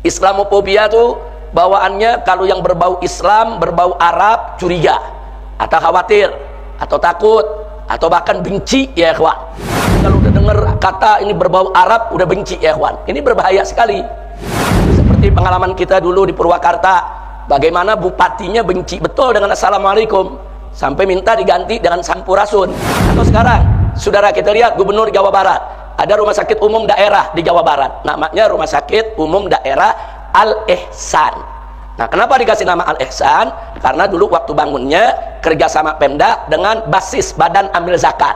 Islamophobia tuh bawaannya kalau yang berbau Islam, berbau Arab, curiga atau khawatir atau takut atau bahkan benci, ya ikhwan. Kalau udah dengar kata ini berbau Arab udah benci, ya ikhwan. Ini berbahaya sekali. Seperti pengalaman kita dulu di Purwakarta, bagaimana bupatinya benci betul dengan assalamualaikum sampai minta diganti dengan sampurasun. Atau sekarang saudara kita lihat gubernur Jawa Barat, ada rumah sakit umum daerah di Jawa Barat, namanya Rumah Sakit Umum Daerah Al-Ihsan. Nah, kenapa dikasih nama Al-Ihsan? Karena dulu waktu bangunnya kerjasama Pemda dengan basis Badan Amil Zakat.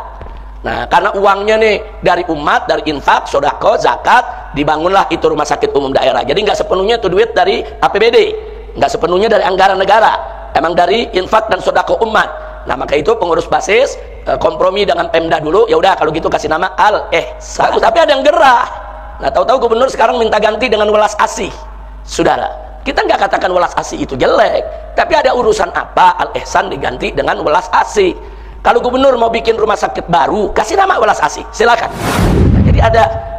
Nah, karena uangnya nih dari umat, dari infak, sodako, zakat, dibangunlah itu rumah sakit umum daerah. Jadi nggak sepenuhnya itu duit dari APBD, nggak sepenuhnya dari anggaran negara, emang dari infak dan sodako umat. Nah, maka itu pengurus basis kompromi dengan Pemda dulu, ya udah kalau gitu kasih nama Al-Ihsan. Tapi ada yang gerah. Nah, tahu-tahu gubernur sekarang minta ganti dengan welas asih. Saudara, kita nggak katakan welas asih itu jelek, tapi ada urusan apa Al-Ihsan diganti dengan welas asih? Kalau gubernur mau bikin rumah sakit baru, kasih nama welas asih, silakan. Nah, jadi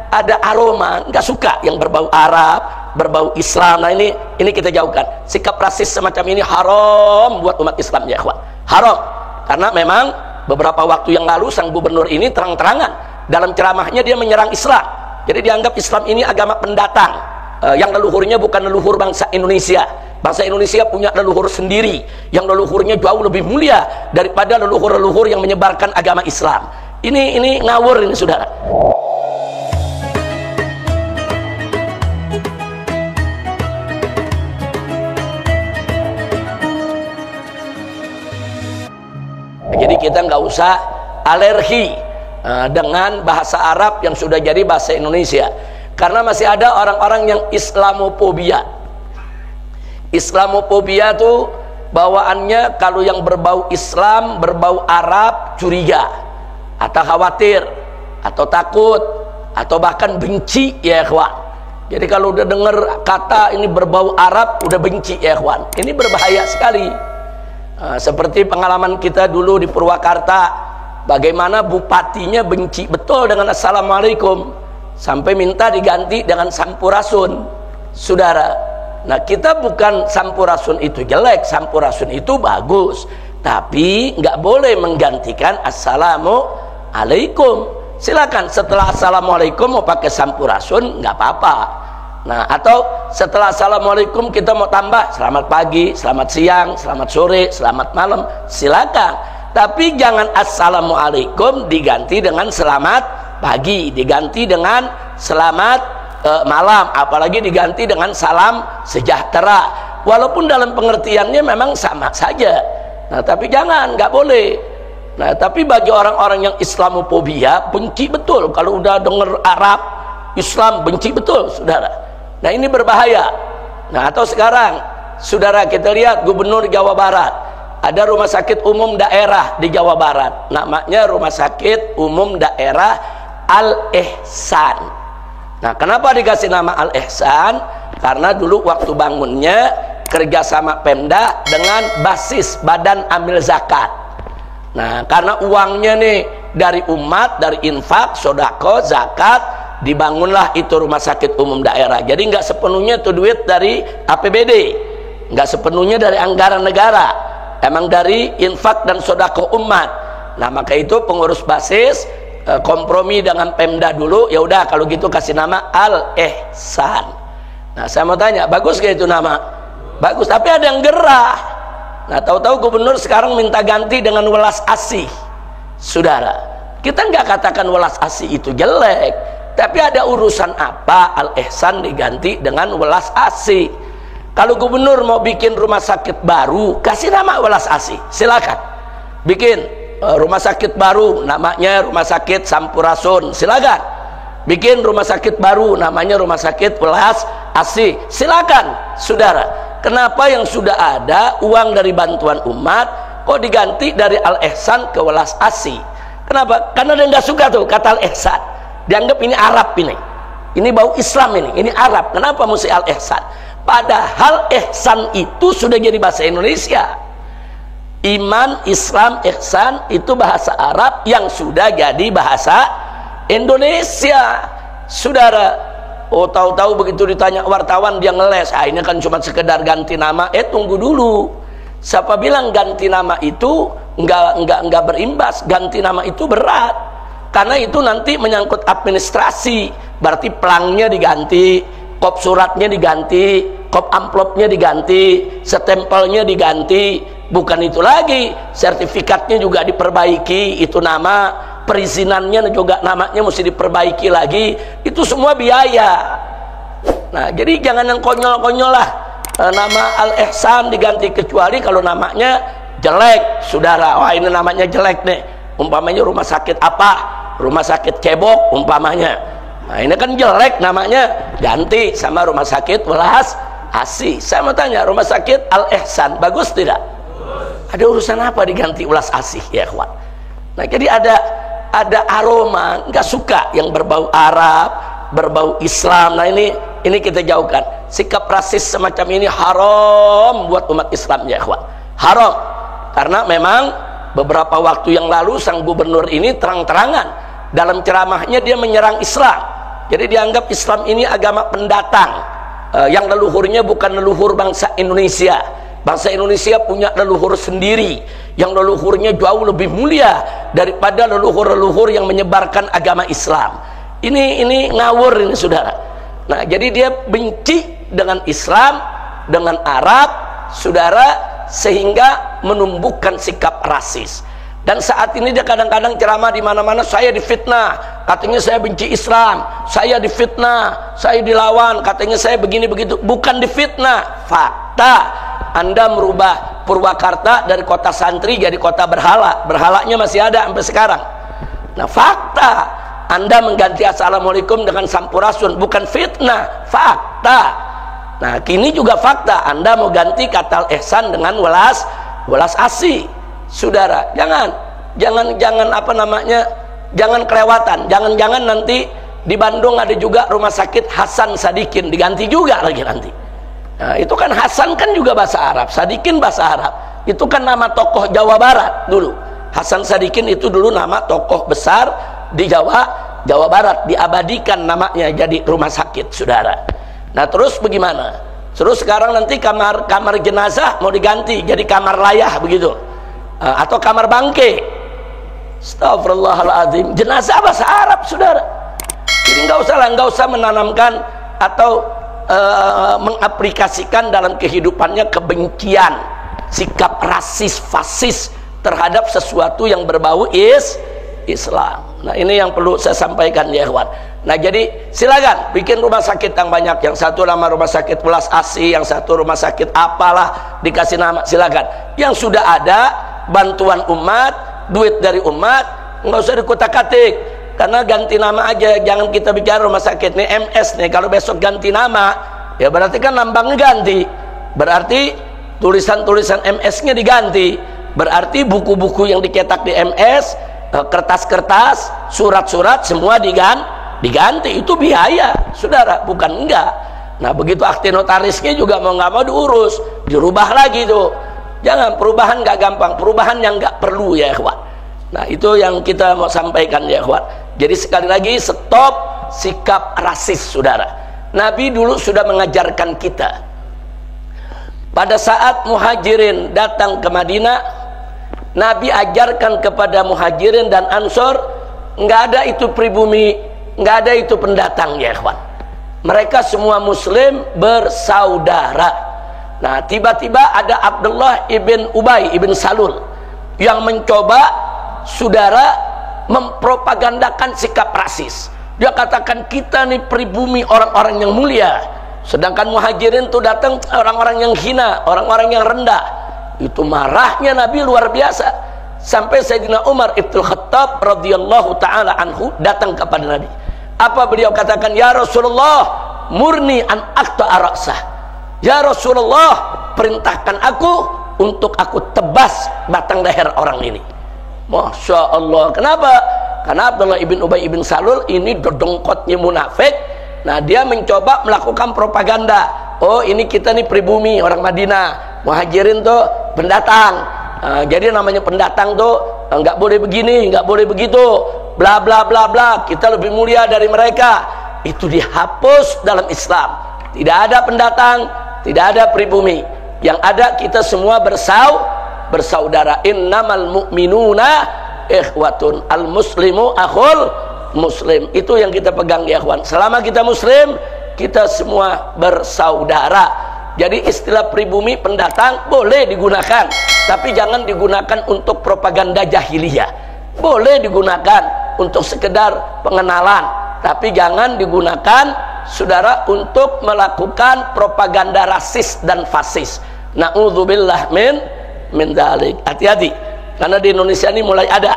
ada aroma, nggak suka yang berbau Arab, berbau Islam. Nah, ini kita jauhkan. Sikap rasis semacam ini haram buat umat Islam, ya ikhwan. Haram, karena memang beberapa waktu yang lalu sang gubernur ini terang-terangan dalam ceramahnya dia menyerang Islam. Jadi dianggap Islam ini agama pendatang, yang leluhurnya bukan leluhur bangsa Indonesia. Bangsa Indonesia punya leluhur sendiri yang leluhurnya jauh lebih mulia daripada leluhur-leluhur yang menyebarkan agama Islam. Ini ngawur ini, saudara. Jadi kita nggak usah alergi dengan bahasa Arab yang sudah jadi bahasa Indonesia, karena masih ada orang-orang yang Islamophobia. Islamophobia tuh bawaannya kalau yang berbau Islam, berbau Arab, curiga atau khawatir atau takut atau bahkan benci, ya ikhwan. Jadi kalau udah dengar kata ini berbau Arab udah benci, ya ikhwan. Ini berbahaya sekali. Seperti pengalaman kita dulu di Purwakarta, bagaimana bupatinya benci betul dengan assalamualaikum sampai minta diganti dengan sampurasun. Saudara, nah kita bukan sampurasun itu jelek, sampurasun itu bagus, tapi nggak boleh menggantikan assalamualaikum. Silakan setelah assalamualaikum mau pakai sampurasun nggak apa-apa. Nah, atau setelah assalamualaikum kita mau tambah selamat pagi, selamat siang, selamat sore, selamat malam, silakan. Tapi jangan assalamualaikum diganti dengan selamat pagi, diganti dengan selamat malam, apalagi diganti dengan salam sejahtera. Walaupun dalam pengertiannya memang sama saja. Nah, tapi jangan, nggak boleh. Nah, tapi bagi orang-orang yang Islamophobia, benci betul kalau udah dengar Arab, Islam, benci betul, saudara. Nah, ini berbahaya. Nah, atau sekarang saudara kita lihat gubernur Jawa Barat, ada rumah sakit umum daerah di Jawa Barat, namanya Rumah Sakit Umum Daerah Al-Ihsan. Nah, kenapa dikasih nama Al-Ihsan? Karena dulu waktu bangunnya kerjasama Pemda dengan basis Badan Amil Zakat. Nah, karena uangnya nih dari umat, dari infak, sodako, zakat, dibangunlah itu rumah sakit umum daerah. Jadi nggak sepenuhnya itu duit dari APBD, nggak sepenuhnya dari anggaran negara, emang dari infak dan sodako umat. Nah, maka itu pengurus basis kompromi dengan Pemda dulu, ya udah kalau gitu kasih nama Al-Ihsan. Nah, saya mau tanya, bagus gak itu nama? Bagus, tapi ada yang gerah. Nah, tahu-tahu gubernur sekarang minta ganti dengan welas asih. Saudara, kita nggak katakan welas asih itu jelek, tapi ada urusan apa Al-Ihsan diganti dengan welas asih? Kalau gubernur mau bikin rumah sakit baru, kasih nama welas asih, silakan. Bikin rumah sakit baru namanya Rumah Sakit Sampurasun, silakan. Bikin rumah sakit baru namanya Rumah Sakit Welas Asih, silakan. Saudara, kenapa yang sudah ada uang dari bantuan umat kok diganti dari Al-Ihsan ke Welas Asih? Kenapa? Karena dia nggak suka tuh kata Al-Ihsan, dianggap ini Arab, ini bau Islam, ini Arab. Kenapa mesti Al-Ihsan? Padahal ihsan itu sudah jadi bahasa Indonesia. Iman, Islam, ihsan itu bahasa Arab yang sudah jadi bahasa Indonesia. Saudara, Oh, tahu-tahu begitu ditanya wartawan dia ngeles. Ah, ini kan cuma sekedar ganti nama. Tunggu dulu. Siapa bilang ganti nama itu enggak berimbas? Ganti nama itu berat. Karena itu nanti menyangkut administrasi. Berarti pelangnya diganti, kop suratnya diganti, kop amplopnya diganti, stempelnya diganti. Bukan itu lagi, sertifikatnya juga diperbaiki, itu nama, perizinannya juga namanya mesti diperbaiki lagi. Itu semua biaya. Nah, jadi jangan yang konyol-konyol lah. Nama Al-Ihsan diganti, kecuali kalau namanya jelek, saudara. Wah, ini namanya jelek nih. Umpamanya rumah sakit apa? Rumah sakit Cebok umpamanya. Nah, ini kan jelek namanya, ganti sama rumah sakit Welas Asih. Saya mau tanya, rumah sakit Al-Ihsan bagus tidak? Ada urusan apa diganti Welas Asih, ya kawan? Nah, jadi ada aroma, nggak suka yang berbau Arab, berbau Islam. Nah, ini kita jauhkan. Sikap rasis semacam ini haram buat umat Islam, ya kawan. Haram. Karena memang beberapa waktu yang lalu sang gubernur ini terang-terangan dalam ceramahnya dia menyerang Islam. Jadi dianggap Islam ini agama pendatang, yang leluhurnya bukan leluhur bangsa Indonesia. Bangsa Indonesia punya leluhur sendiri yang leluhurnya jauh lebih mulia daripada leluhur-leluhur yang menyebarkan agama Islam. Ini ngawur ini, saudara. Nah, jadi dia benci dengan Islam, dengan Arab, saudara, sehingga menumbuhkan sikap rasis. Dan saat ini dia kadang-kadang ceramah di mana-mana, saya difitnah, katanya saya benci Islam, saya difitnah, saya dilawan, katanya saya begini begitu. Bukan difitnah, fakta. Anda merubah Purwakarta dari kota santri jadi kota berhala. Berhalanya masih ada sampai sekarang. Nah, fakta. Anda mengganti assalamualaikum dengan sampurasun, bukan fitnah, fakta. Nah, kini juga fakta. Anda mau ganti kata ihsan dengan welas asih. Saudara, jangan apa namanya, jangan kelewatan. Jangan nanti di Bandung ada juga rumah sakit Hasan Sadikin, diganti juga lagi nanti. Nah, itu kan Hasan kan juga bahasa Arab, Sadikin bahasa Arab. Itu kan nama tokoh Jawa Barat dulu. Hasan Sadikin itu dulu nama tokoh besar di Jawa Barat, diabadikan namanya jadi rumah sakit, saudara. Nah, terus bagaimana? Terus sekarang nanti kamar jenazah mau diganti jadi kamar layah begitu. Atau kamar bangke. Astagfirullahaladzim. Jenazah bahasa Arab, saudara. Jadi nggak usah menanamkan atau mengaplikasikan dalam kehidupannya kebencian, sikap rasis, fasis terhadap sesuatu yang berbau Islam. Nah, ini yang perlu saya sampaikan, ya kawan. Nah, jadi silakan bikin rumah sakit yang banyak. Yang satu nama rumah sakit Welas Asih, yang satu rumah sakit apalah, dikasih nama, silakan. Yang sudah ada bantuan umat, duit dari umat, nggak usah dikutak-katik. Karena ganti nama aja, jangan kita bicara rumah sakit nih MS nih, kalau besok ganti nama ya berarti kan lambangnya ganti, berarti tulisan-tulisan MS-nya diganti, berarti buku-buku yang dicetak di MS, kertas-kertas, surat-surat semua diganti. Itu biaya, saudara, bukan enggak. Nah, begitu akte notarisnya juga mau nggak mau diurus, dirubah lagi tuh. Jangan, perubahan nggak gampang, perubahan yang nggak perlu, ya kawan. Nah, itu yang kita mau sampaikan, ya kawan. Jadi sekali lagi, stop sikap rasis, saudara. Nabi dulu sudah mengajarkan kita. Pada saat muhajirin datang ke Madinah, Nabi ajarkan kepada muhajirin dan ansor, nggak ada itu pribumi, nggak ada itu pendatang, ya kawan. Mereka semua muslim bersaudara. Nah, tiba-tiba ada Abdullah ibn Ubay ibn Salul yang mencoba, saudara, mempropagandakan sikap rasis. Dia katakan kita nih pribumi orang-orang yang mulia, sedangkan muhajirin tuh datang orang-orang yang hina, orang-orang yang rendah. Itu marahnya Nabi luar biasa, sampai Sayyidina Umar ibn Khattab radhiyallahu taala anhu datang kepada Nabi. Apa beliau katakan? Ya Rasulullah, murni an aqta'a ra'sah. Ya Rasulullah, perintahkan aku untuk aku tebas batang leher orang ini. Masya Allah. Kenapa? Karena Abdullah ibn Ubay ibn Salul ini dodongkotnya munafik. Nah, dia mencoba melakukan propaganda. Oh, ini kita nih pribumi orang Madinah, muhajirin tuh pendatang. Jadi namanya pendatang tuh nggak boleh begini, nggak boleh begitu, bla bla bla bla. Kita lebih mulia dari mereka. itu dihapus dalam Islam. Tidak ada pendatang, tidak ada pribumi. Yang ada kita semua bersaudara. Innamal mu'minuna ikhwatun, al muslimu akhul muslim. Itu yang kita pegang ya ikhwan. Selama kita muslim, kita semua bersaudara. Jadi istilah pribumi, pendatang boleh digunakan, tapi jangan digunakan untuk propaganda jahiliyah. Boleh digunakan untuk sekedar pengenalan, tapi jangan digunakan saudara untuk melakukan propaganda rasis dan fasis. Na'udzubillah min dzalik. Hati-hati, karena di Indonesia ini mulai ada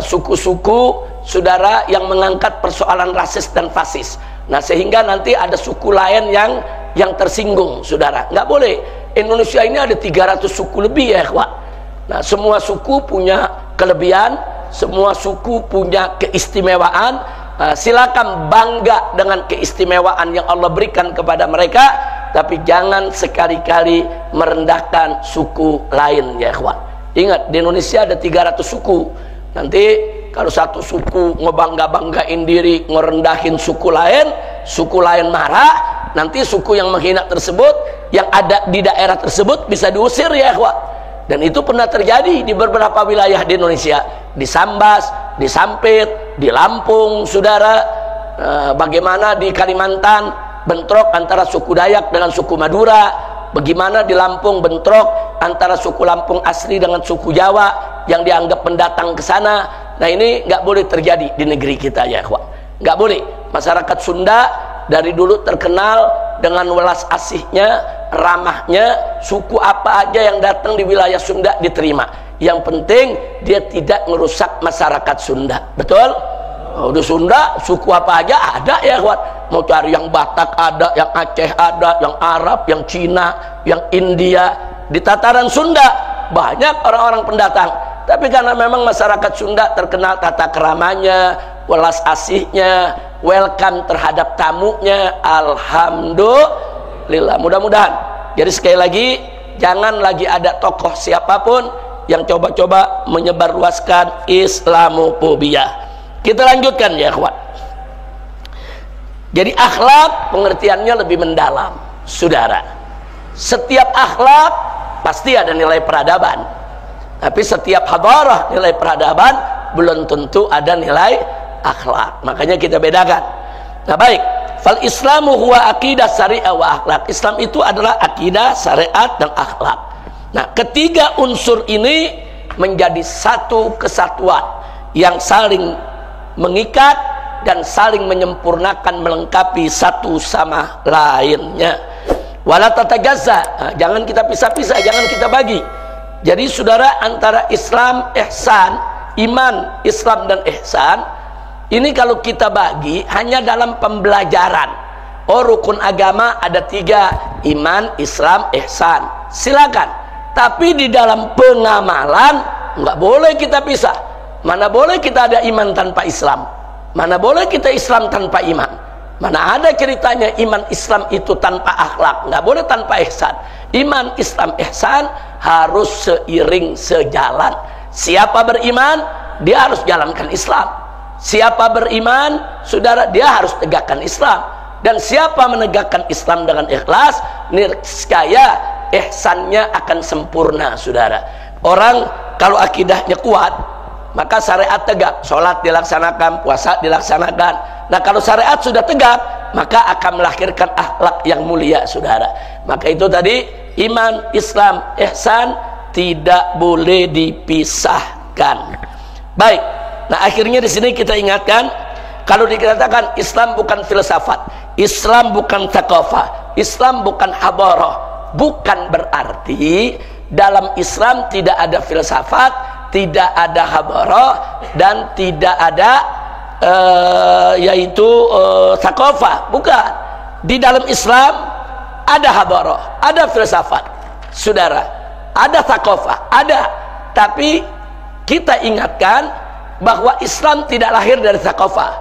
suku-suku saudara yang mengangkat persoalan rasis dan fasis. Nah, sehingga nanti ada suku lain yang tersinggung, saudara. Nggak boleh. Indonesia ini ada 300 suku lebih ya, ikhwan. Nah, semua suku punya kelebihan, semua suku punya keistimewaan. Silakan bangga dengan keistimewaan yang Allah berikan kepada mereka, tapi jangan sekali-kali merendahkan suku lain ya, ikhwan. Ingat, di Indonesia ada 300 suku. Nanti kalau satu suku ngebangga-banggain diri, ngerendahin suku lain marah, nanti suku yang menghina tersebut, yang ada di daerah tersebut bisa diusir ya ikhwah. Dan itu pernah terjadi di beberapa wilayah di Indonesia, di Sambas, di Sampit, di Lampung, saudara. Bagaimana di Kalimantan bentrok antara suku Dayak dengan suku Madura, bagaimana di Lampung bentrok antara suku Lampung asli dengan suku Jawa yang dianggap pendatang ke sana. Nah, ini nggak boleh terjadi di negeri kita ya ikhwan. Nggak boleh. Masyarakat Sunda dari dulu terkenal dengan welas asihnya, ramahnya. Suku apa aja yang datang di wilayah Sunda diterima. Yang penting dia tidak merusak masyarakat Sunda. Betul? Oh, di Sunda suku apa aja ada ya ikhwan. Mau cari yang Batak ada, yang Aceh ada, yang Arab, yang Cina, yang India. Di tataran Sunda banyak orang-orang pendatang. Tapi karena memang masyarakat Sunda terkenal tata keramanya, welas asihnya, welcome terhadap tamunya, alhamdulillah. Mudah-mudahan. Jadi sekali lagi, jangan lagi ada tokoh siapapun yang coba-coba menyebarluaskan Islamofobia. Kita lanjutkan ya ikhwan. Jadi akhlak pengertiannya lebih mendalam, saudara. Setiap akhlak pasti ada nilai peradaban. Tapi setiap hadarah, nilai peradaban, belum tentu ada nilai akhlak. Makanya kita bedakan. Nah, baik. Fal Islamu huwa aqidah syariah wa akhlak. Islam itu adalah akidah, syariat, dan akhlak. Nah, ketiga unsur ini menjadi satu kesatuan yang saling mengikat dan saling menyempurnakan, melengkapi satu sama lainnya. Wala tatajazza. Nah, jangan kita pisah-pisah, jangan kita bagi. Jadi saudara, antara Islam, ihsan, iman, Islam dan ihsan, ini kalau kita bagi hanya dalam pembelajaran. Oh, rukun agama ada 3, iman, Islam, ihsan. Silakan. Tapi di dalam pengamalan nggak boleh kita pisah. Mana boleh kita ada iman tanpa Islam? Mana boleh kita Islam tanpa iman? Mana ada ceritanya iman Islam itu tanpa akhlak? Nggak boleh tanpa ihsan. Iman, Islam, ihsan harus seiring sejalan. Siapa beriman, dia harus jalankan Islam. Siapa beriman, saudara, dia harus tegakkan Islam. Dan siapa menegakkan Islam dengan ikhlas, niscaya ihsannya akan sempurna, saudara. Orang kalau akidahnya kuat, maka syariat tegak, sholat dilaksanakan, puasa dilaksanakan. Nah, kalau syariat sudah tegak, maka akan melahirkan akhlak yang mulia, saudara. Maka itu tadi, iman, Islam, ihsan tidak boleh dipisahkan. Baik. Nah, akhirnya di sini kita ingatkan, kalau dikatakan Islam bukan filsafat, Islam bukan thaqafah, Islam bukan hadarah, bukan berarti dalam Islam tidak ada filsafat, tidak ada hadarah, dan tidak ada thaqafah. Bukan. Di dalam Islam ada hadarah, ada filsafat, saudara, ada thaqafah, ada. Tapi kita ingatkan bahwa Islam tidak lahir dari thaqafah,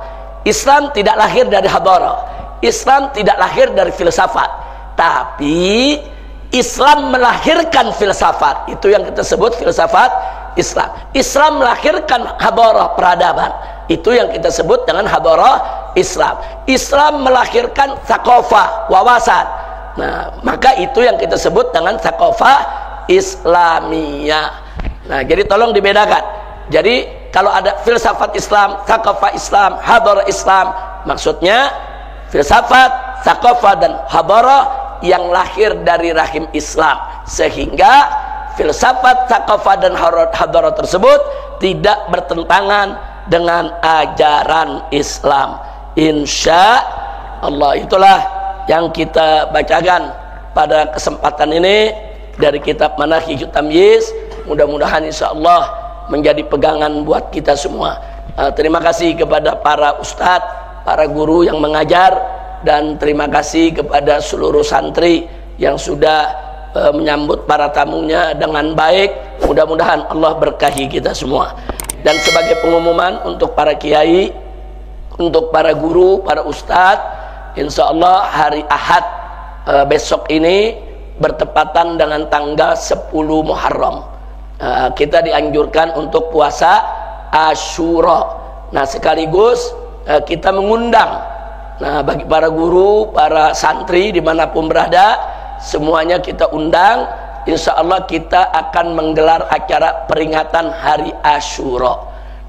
Islam tidak lahir dari hadarah, Islam tidak lahir dari filsafat, tapi Islam melahirkan filsafat. Itu yang kita sebut filsafat Islam. Islam melahirkan hadarah peradaban. Itu yang kita sebut dengan hadarah Islam. Islam melahirkan tsaqafah, wawasan. Nah, maka itu yang kita sebut dengan tsaqafah Islamiyah. Nah, jadi tolong dibedakan. Jadi kalau ada filsafat Islam, tsaqafah Islam, hadarah Islam, maksudnya filsafat, tsaqafah dan hadarah yang lahir dari rahim Islam, sehingga filsafat, tsaqafah dan hadarah tersebut tidak bertentangan dengan ajaran Islam. Insya Allah, itulah yang kita bacakan pada kesempatan ini dari kitab Manahijut Tamyiz. Mudah-mudahan insya Allah menjadi pegangan buat kita semua. Terima kasih kepada para ustadz, para guru yang mengajar, dan terima kasih kepada seluruh santri yang sudah menyambut para tamunya dengan baik. Mudah-mudahan Allah berkahi kita semua. Dan sebagai pengumuman untuk para kiai, untuk para guru, para ustadz, insya Allah hari Ahad besok ini bertepatan dengan tanggal 10 Muharram, kita dianjurkan untuk puasa Asyura. Nah, sekaligus kita mengundang, nah, bagi para guru, para santri dimanapun berada, semuanya kita undang. Insya Allah kita akan menggelar acara peringatan hari Asyura.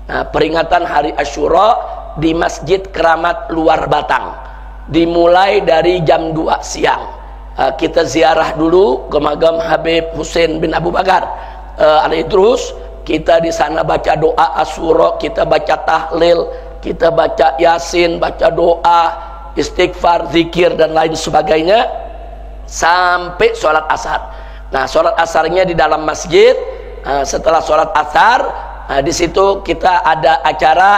Nah, peringatan hari Asyura di Masjid Keramat Luar Batang, dimulai dari jam 2 siang. Kita ziarah dulu ke makam Habib Husain bin Abu Bakar terus kita di sana baca doa Asyura, kita baca tahlil, kita baca Yasin, baca doa, istighfar, zikir dan lain sebagainya sampai sholat asar. Nah, sholat asarnya di dalam masjid. Setelah sholat asar, di situ kita ada acara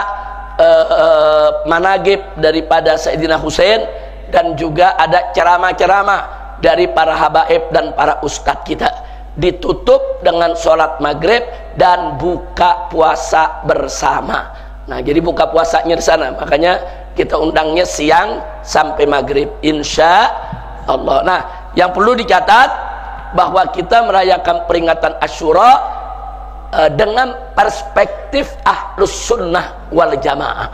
managib daripada Sayyidina Husain, dan juga ada ceramah-ceramah dari para habaib dan para ustadz kita. Ditutup dengan sholat maghrib dan buka puasa bersama. Nah, jadi buka puasanya di sana, makanya kita undangnya siang sampai maghrib, insya Allah. Nah, yang perlu dicatat bahwa kita merayakan peringatan Asyura dengan perspektif Ahlus Sunnah wal Jamaah.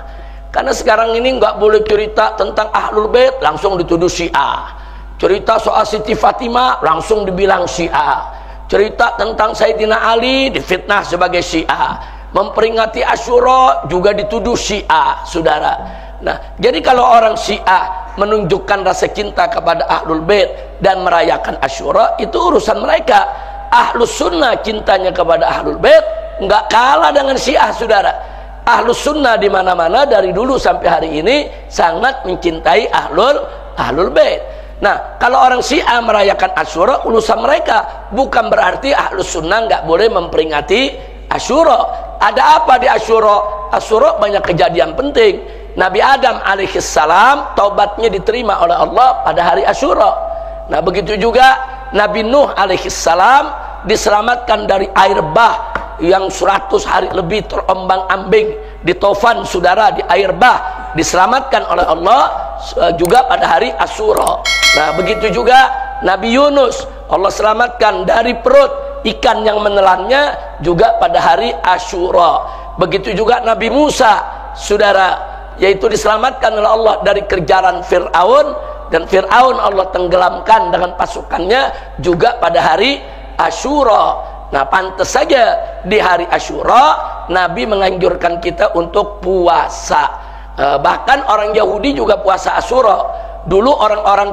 Karena sekarang ini nggak boleh cerita tentang Ahlul Bait langsung dituduh Syiah. Cerita soal Siti Fatimah langsung dibilang Syiah. Cerita tentang Sayyidina Ali difitnah sebagai Syiah. Memperingati Asyura juga dituduh Syiah, saudara. Nah, jadi kalau orang Syiah menunjukkan rasa cinta kepada Ahlul Bait dan merayakan Asyura, itu urusan mereka. Ahlus Sunnah cintanya kepada Ahlul Bait nggak kalah dengan Syiah, saudara. Ahlus Sunnah di mana-mana dari dulu sampai hari ini sangat mencintai Ahlul Bait. Nah, kalau orang Syiah merayakan Asyura, urusan mereka. Bukan berarti Ahlus Sunnah nggak boleh memperingati Asyura. Ada apa di Asyura? Asyura banyak kejadian penting. Nabi Adam alaihissalam taubatnya diterima oleh Allah pada hari Asyura. Nah, begitu juga Nabi Nuh alaihissalam diselamatkan dari air bah yang 100 hari lebih terombang-ambing di Tofan, saudara, di air bah, diselamatkan oleh Allah juga pada hari Asyura. Nah, begitu juga Nabi Yunus, Allah selamatkan dari perut ikan yang menelannya juga pada hari Asyura. Begitu juga Nabi Musa, saudara, yaitu diselamatkan oleh Allah dari kejaran Fir'aun, dan Fir'aun Allah tenggelamkan dengan pasukannya juga pada hari Asyura. Nah, pantas saja di hari Asyura Nabi menganjurkan kita untuk puasa. Bahkan orang Yahudi juga puasa Asyura. Dulu orang-orang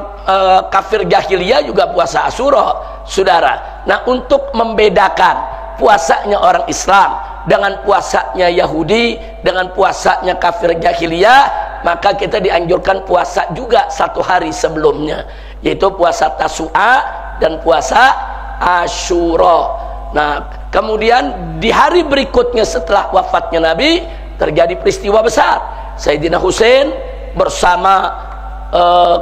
kafir jahiliyah juga puasa Asyura, saudara. Nah, untuk membedakan puasanya orang Islam dengan puasanya Yahudi, dengan puasanya kafir jahiliyah, maka kita dianjurkan puasa juga satu hari sebelumnya, yaitu puasa Tasu'a dan puasa Asyura. Nah, kemudian di hari berikutnya setelah wafatnya Nabi terjadi peristiwa besar. Sayyidina Husain bersama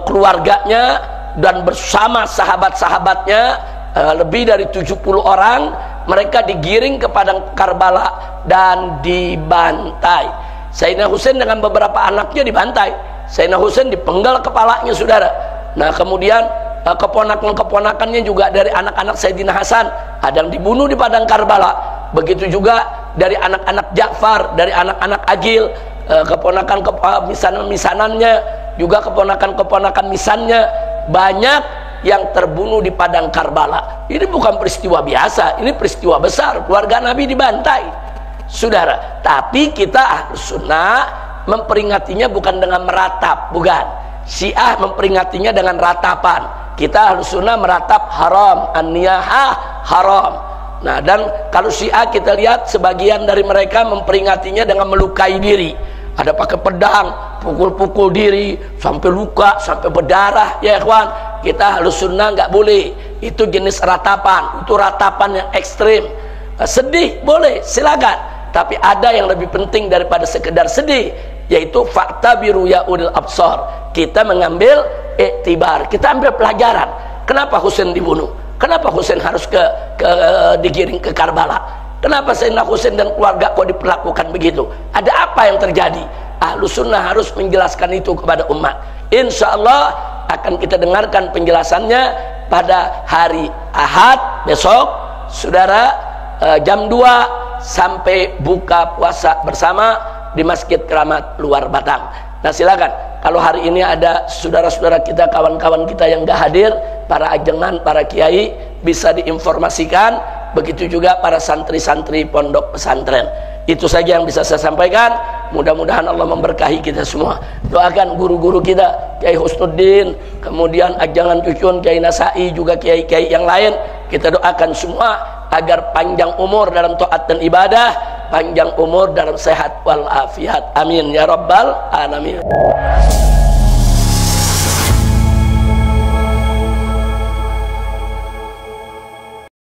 keluarganya dan bersama sahabat-sahabatnya, lebih dari 70 orang, mereka digiring ke padang Karbala dan dibantai. Sayyidina Husain dengan beberapa anaknya dibantai. Sayyidina Husain dipenggal kepalanya, saudara. Nah, kemudian keponakan-keponakannya juga dari anak-anak Sayyidina Hasan ada yang dibunuh di padang Karbala. Begitu juga dari anak-anak Ja'far, dari anak-anak Agil, keponakan misanannya, juga keponakan misannya, banyak yang terbunuh di padang Karbala. Ini bukan peristiwa biasa, ini peristiwa besar. Keluarga Nabi dibantai, saudara. Tapi kita Ahlus Sunnah memperingatinya bukan dengan meratap, bukan. Syiah memperingatinya dengan ratapan. Kita Ahlus Sunnah meratap haram, an-niyahah haram. Nah, dan kalau Syiah kita lihat sebagian dari mereka memperingatinya dengan melukai diri. Ada pakai pedang, pukul-pukul diri sampai luka, sampai berdarah, ya ikhwan. Kita Ahlus Sunnah nggak boleh. Itu jenis ratapan, itu ratapan yang ekstrim. Sedih boleh, silakan. Tapi ada yang lebih penting daripada sekedar sedih, yaitu fakta biru ya ulil absar. Kita mengambil iktibar, kita ambil pelajaran. Kenapa Husain dibunuh? Kenapa Husain harus digiring ke Karbala? Kenapa Sayyidina Husain dan keluarga kok diperlakukan begitu? Ada apa yang terjadi? Ahlus Sunnah harus menjelaskan itu kepada umat. Insya Allah akan kita dengarkan penjelasannya pada hari Ahad besok, saudara, jam 2 sampai buka puasa bersama di Masjid Keramat Luar Batang. Nah, silakan kalau hari ini ada saudara-saudara kita, kawan-kawan kita yang gak hadir, para ajengan, para kiai, bisa diinformasikan. Begitu juga para santri-santri pondok pesantren. Itu saja yang bisa saya sampaikan. Mudah-mudahan Allah memberkahi kita semua. Doakan guru-guru kita, Kiai Husnuddin, kemudian ajangan cucun Kiai Nasai, juga kiai-kiai yang lain. Kita doakan semua agar panjang umur dalam taat dan ibadah, panjang umur dalam sehat walafiat. Amin ya rabbal alamin.